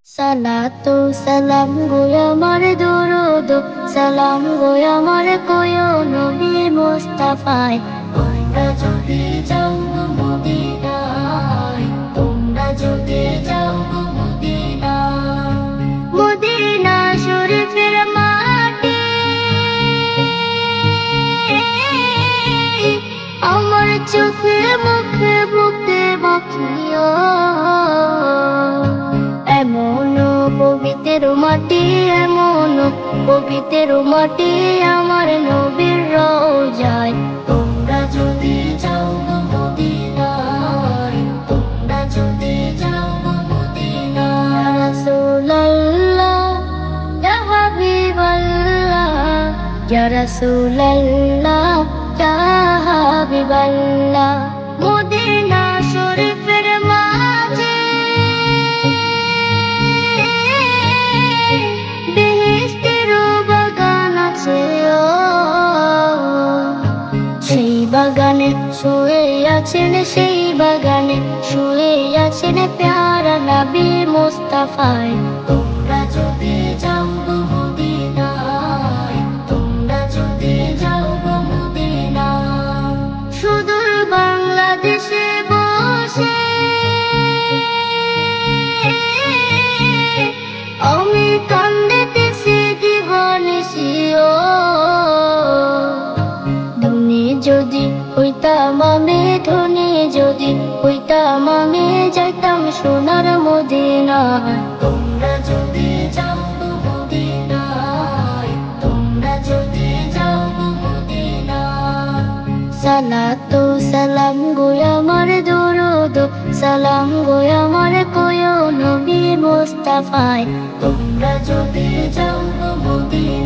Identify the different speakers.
Speaker 1: সালাতু সালাম গো আমার দরুদ সালাম গো আমার কোয় নবী মুস্তাফায়। তোমরা যদি যাও গো মদিনায়, তোমরা যদি যাও গো মদিনায়, মদিনা শরীফের মাটি আমার চোখে মুখে বুকে মাখিও। এমন পবিত্র মাটি, এমন পবিত্র মাটি আমার নবীর রওজায়। তোমরা যদি যাও গো মদিনায়, তোমরা যদি যাও গো মদিনায়। ইয়া রাসূলুল্লাহ ইয়া হাবিবাল্লাহ, ইয়া রাসূলুল্লাহ ইয়া হাবিবাল্লাহ। মদিনা শরীফের মাঝে সেই বাগানে শুয়ে আছেন, সেই বাগানে শুয়ে আছেন প্যারা নবী মুস্তাফায়। তোমরা যদি যাও গো মদিনায়, তোমরা যদি যাও গো মদিনায়। সুদূর বাংলাদেশে বসে আমি কান্দিতেছি দিবানিশিও। যদি হইতাম আমি ধনী, যদি হইতাম আমি যাইতাম সোনার মদিনায়। তোমরা যদি যাও গো মদিনায়, তোমরা যদি যাও গো মদিনায়। সালাতু সালাম গো আমার দরুদ সালাম গো আমার কোয় নবী মুস্তাফায়। তোমরা যদি যাও গো মদিনায়।